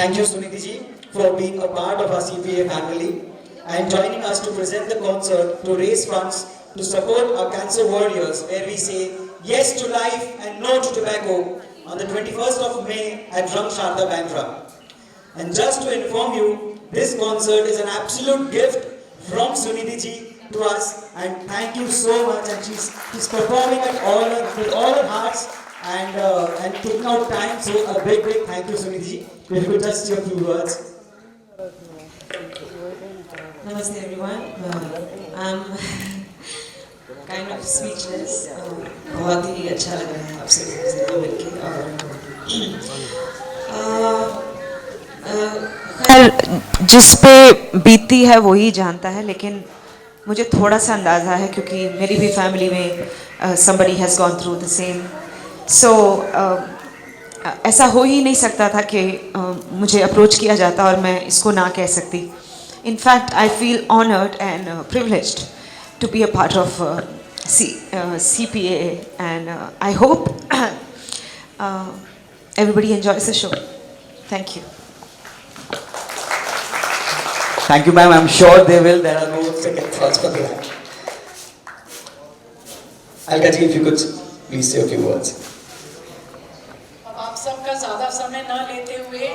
Thank you, Suniti ji, for being a part of our CPA family and joining us to present the concert to raise funds to support our cancer warriors, where we say yes to life and no to tobacco on the 21st of May at Rang Sharda Bandra. And just to inform you, this concert is an absolute gift from Suniti ji to us, and thank you so much. And she's performing with all her hearts and taking out time. So a big thank you, Suniti ji. If you could just say a few words. Namaste everyone. I'm kind of speechless. बहुत ही अच्छा लग रहा है आपसे मिलके और खैर जिस पे बीतती है वो ही जानता है, लेकिन मुझे थोड़ा सा अंदाज़ा है क्योंकि मेरी भी फैमिली में somebody has gone through the same. So ऐसा हो ही नहीं सकता था कि मुझे अप्रोच किया जाता और मैं इसको ना कह सकती. In fact, I feel honored and privileged to be a part of CPA, and I hope everybody enjoys the show. Thank you. Thank you, ma'am. I'm sure they will. There are no second thoughts for that. Alka ji, if you could please say a few words. अब आप सबका ज़्यादा समय न लेते हुए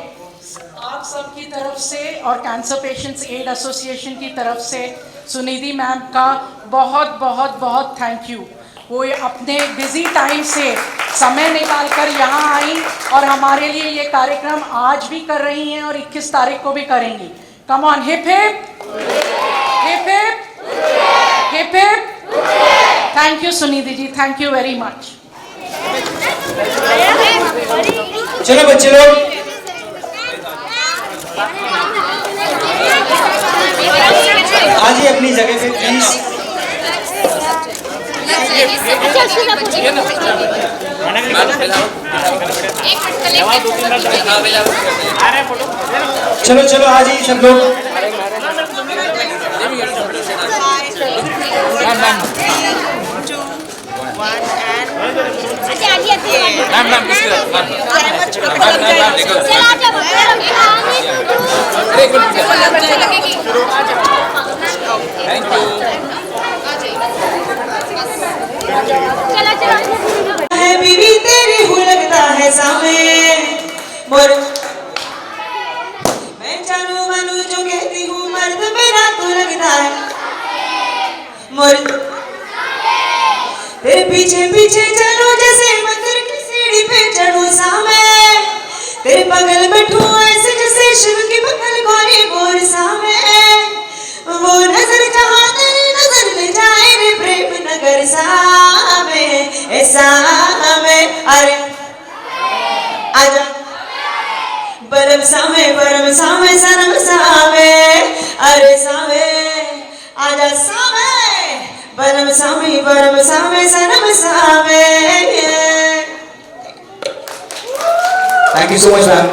आप सबकी तरफ से और कैंसर पेशेंट्स एड एसोसिएशन की तरफ से सुनिधि मैम का बहुत बहुत बहुत थैंक यू. वो अपने बिजी टाइम से समय निकाल कर यहाँ आई और हमारे लिए ये कार्यक्रम आज भी कर रही हैं और 21 तारीख को भी करेंगी. Come on, hip hip hip hip hip hip. Thank you Sunidhi ji, thank you very much. चलो बच्चे लोग, आज ही अपनी जगह पे प्लीज. चलो चलो आज ही सब लोग. है बीवी तेरी हूँ लगता है सामे मोर, मैं जानू मानू जो कहती हूँ मर्द मेरा तो लगता है मोर. तेरे पीछे पीछे चलो जैसे मंदिर की सीढ़ी पे चढ़ूं सामे, तेरे बगल बैठूं ऐसे जैसे शिव की बगल गोरी गोर सामे. वो नजर जहाँ तेरी नजर ले जाए रे प्रेम नगर सामे ऐसा में. अरे आजा परम सामे सनम सामे. अरे सामे आजा सामे परम सामे सनम सामे. Thank you so much ma'am.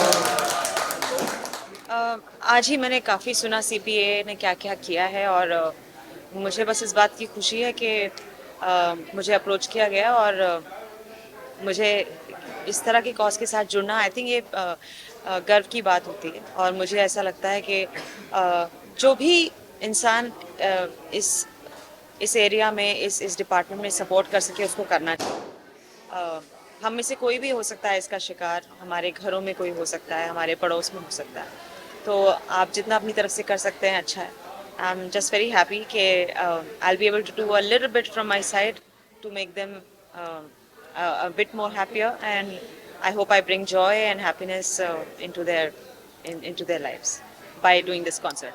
आज ही मैंने काफ़ी सुना सीपीए ने क्या क्या किया है और मुझे बस इस बात की खुशी है कि मुझे अप्रोच किया गया और मुझे इस तरह के कॉज के साथ जुड़ना, आई थिंक ये गर्व की बात होती है. और मुझे ऐसा लगता है कि जो भी इंसान इस एरिया में इस डिपार्टमेंट में सपोर्ट कर सके उसको करना चाहिए. हम में से कोई भी हो सकता है इसका शिकार, हमारे घरों में कोई हो सकता है, हमारे पड़ोस में हो सकता है. तो आप जितना अपनी तरफ से कर सकते हैं अच्छा है. I am just very happy कि I will be able to do a little bit from my side to make them a bit more happier, and I hope I bring joy and happiness into their lives by doing this concert.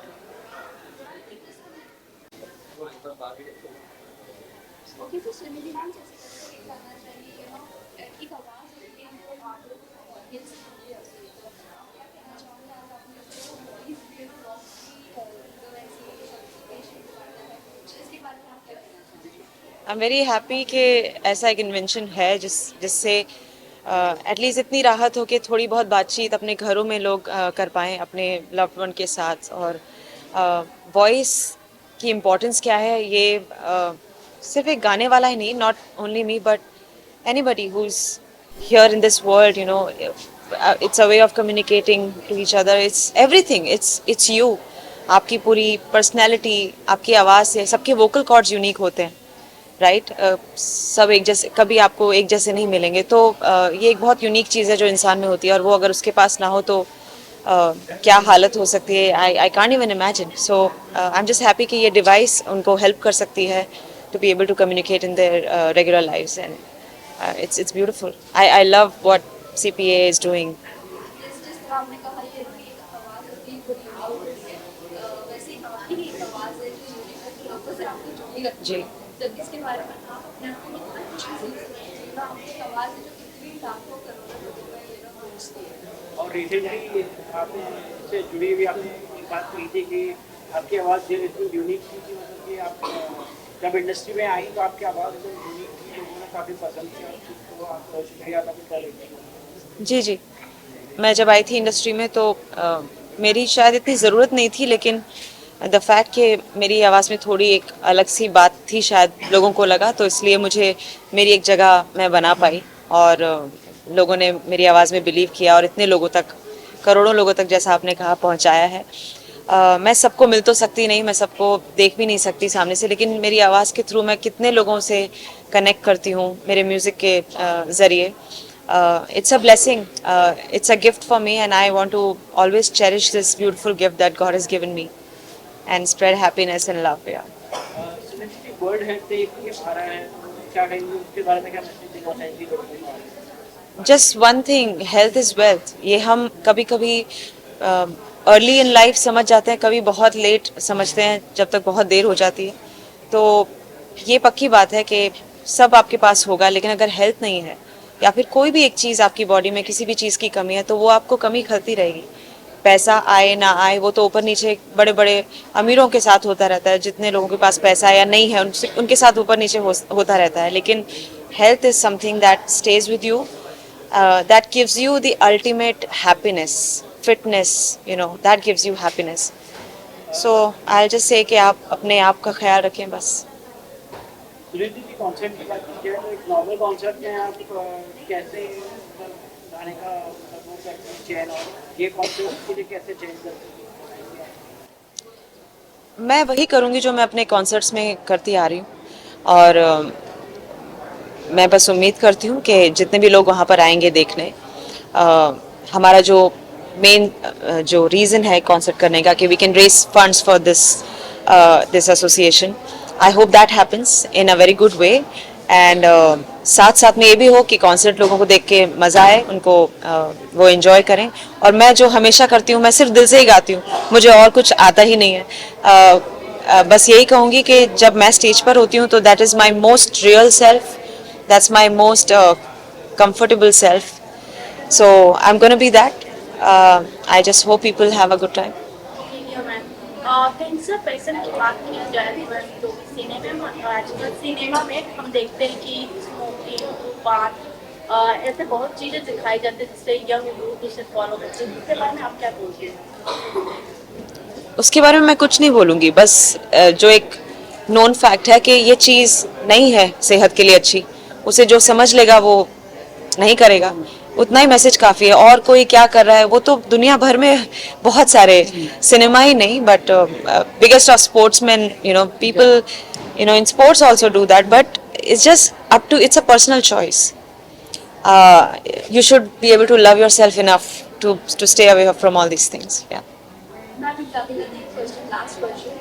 I am very happy कि ऐसा एक invention है जिससे at least इतनी राहत हो कि थोड़ी बहुत बातचीत अपने घरों में लोग कर पाएँ अपने लव्ड वन के साथ. और वॉइस की इम्पोर्टेंस क्या है ये सिर्फ एक गाने वाला ही नहीं, not only me but anybody who is here in this world, you know, it's a way of communicating to each other. It's everything. It's you. आपकी पूरी पर्सनैलिटी, आपकी आवाज़ से, सबके वोकल कॉर्ड्स यूनिक होते हैं, राइट? सब एक जैसे, कभी आपको एक जैसे नहीं मिलेंगे, तो ये एक बहुत यूनिक चीज़ है जो इंसान में होती है, और वो अगर उसके पास ना हो तो क्या हालत हो सकती है, I can't even imagine. So I am just happy कि ये डिवाइस उनको हेल्प कर सकती है to be able to communicate in their regular lives, and it's beautiful. I love what CPA is doing. जिस आपने कहा ये एक आवाज़ होती है बड़ी यूनिक होती है, वैसे ही आपकी भी एक आवाज़ है जो यूनिक है, तो लोगों से आपको जोड़ी रखती जी. है. जब इसके बारे में आप अपने आप को कितना अच्छी चीज़ है, आपकी एक आवाज़ है जो कितनी लाखों करोड़ों लोगों में पहुँचती है. और रिसेंटली आपने इससे जुड़ी हुई आपने एक बात कही थी कि आपकी आवाज़ जो इतनी यूनिक थी कि मतलब कि आप जब इंडस्ट्री में आई तो आपकी आवाज़ एकदम यूनिक थी, लोगों ने काफ़ी पसंद किया, तो आप शुक्रिया अदा कर रही थी. जी जी. मैं जब आई थी इंडस्ट्री में तो मेरी शायद इतनी ज़रूरत नहीं थी, लेकिन द फैक्ट कि मेरी आवाज़ में थोड़ी एक अलग सी बात थी, शायद लोगों को लगा, तो इसलिए मुझे मेरी एक जगह मैं बना पाई, और लोगों ने मेरी आवाज़ में बिलीव किया, और इतने लोगों तक, करोड़ों लोगों तक, जैसा आपने कहा, पहुंचाया है. मैं सबको मिल तो सकती नहीं, मैं सबको देख भी नहीं सकती सामने से, लेकिन मेरी आवाज़ के थ्रू मैं कितने लोगों से कनेक्ट करती हूँ मेरे म्यूज़िक के ज़रिए. It's a blessing, it's a gift for me, and I want to always cherish this beautiful gift that God has given me and spread happiness and love. Yeah. सुनिश्चित वर्ल्ड हेल्थ डे ये आ रहा है, क्या कहेंगे उसके बारे में, क्या मैसेज देना चाहेंगे लोगों को? Just one thing, health is wealth. ये हम कभी कभी अर्ली इन लाइफ समझ जाते हैं, कभी बहुत लेट समझते हैं, जब तक बहुत देर हो जाती है. तो ये पक्की बात है कि सब आपके पास होगा, लेकिन अगर हेल्थ नहीं है, या फिर कोई भी एक चीज़ आपकी बॉडी में किसी भी चीज़ की कमी है, तो वो आपको कमी खलती रहेगी. पैसा आए ना आए, वो तो ऊपर नीचे बड़े बड़े अमीरों के साथ होता रहता है, जितने लोगों के पास पैसा है या नहीं है, उनके साथ ऊपर नीचे होता रहता है. लेकिन health is something that stage with you, that gives you the ultimate happiness. Fitness, that gives you happiness. So I just say कि आप अपने आप का ख्याल रखें बस. सुनिश्चित जी कॉन्सर्ट की बात कीजिए तो एक नॉर्मल कॉन्सर्ट में आप कैसे गाने का वो करते हैं चयन, और ये कॉन्सर्ट के लिए कैसे चयन करते हैं? मैं वही करूँगी जो मैं अपने कॉन्सर्ट्स में करती आ रही हूँ, और मैं बस उम्मीद करती हूँ कि जितने भी लोग वहाँ पर आएंगे देखने, हमारा जो मेन जो रीज़न है कॉन्सर्ट करने का, कि we can raise funds for this association. I hope that happens in a very good way, and साथ साथ में ये भी हो कि कॉन्सर्ट लोगों को देख के मज़ा आए, उनको वो एंजॉय करें. और मैं जो हमेशा करती हूँ, मैं सिर्फ दिल से ही गाती हूँ, मुझे और कुछ आता ही नहीं है. बस यही कहूँगी कि जब मैं स्टेज पर होती हूँ तो that is my most real self, that's my most comfortable self. So I'm going to be that. I just hope people have a good time. Cancer patient की बात की जाए तो आजकल सिनेमा में हम देखते हैं कि स्मोकिंग, धूमपान, ऐसे बहुत चीज़ें दिखाई जाती हैं जिससे यंग यूथ उसे फॉलो करते हैं. इसके बारे में आप क्या बोलते हैं? उसके बारे में मैं कुछ नहीं बोलूँगी, बस जो एक नोन फैक्ट है कि ये चीज़ नहीं है सेहत के लिए अच्छी, उसे जो समझ लेगा वो नहीं करेगा, उतना ही मैसेज काफ़ी है. और कोई क्या कर रहा है, वो तो दुनिया भर में बहुत सारे, सिनेमा ही नहीं, but biggest of sportsman, people in sports also do that, but it's just up to, it's a personal choice. You should be able to love yourself enough to stay away from all these things. Yeah. Ma'am question, last question,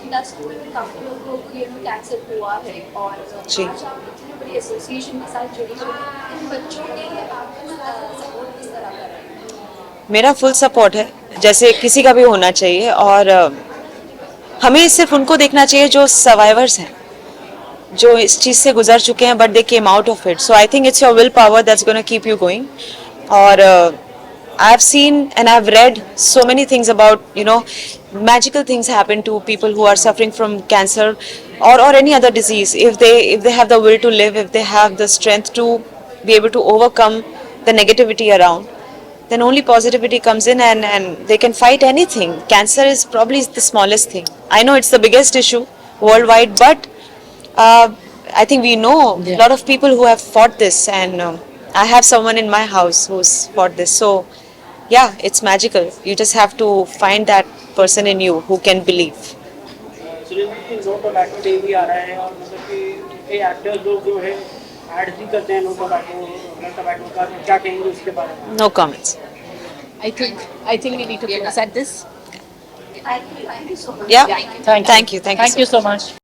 industry में काफ़ी लोगों को cancer हुआ है, और जी. आज आप इतनी बड़ी एसोसिएशन के साथ जुड़ी हुई हैं, इन बच्चों के लिए आपका सपोर्ट किस तरह कर रहे हैं? मेरा फुल सपोर्ट है, जैसे किसी का भी होना चाहिए, और हमें सिर्फ उनको देखना चाहिए जो सर्वाइवर्स हैं, जो इस चीज़ से गुजर चुके हैं, but they came out of it. So I think it's your will power that's gonna keep you going. और I have seen and I have read so many things about magical things happen to people who are suffering from cancer or any other disease. If they have the will to live, if they have the strength to be able to overcome the negativity around, then only positivity comes in, and they can fight anything. Cancer is probably the smallest thing. I know it's the biggest issue worldwide, but I think we know a lot of people who have fought this, and I have someone in my house who's for this. So yeah, it's magical. You just have to find that person in you who can believe. Sunil ji no tobacco day भी आ रहा है और मतलब कि कई actors लोग जो है एड्स भी करते हैं नो टोबैको का, तो क्या कहेंगे उसके बारे में? No comments. I think we need to close at this. Thank you so much. Yeah. Thank you. Thank you. Thank you so much.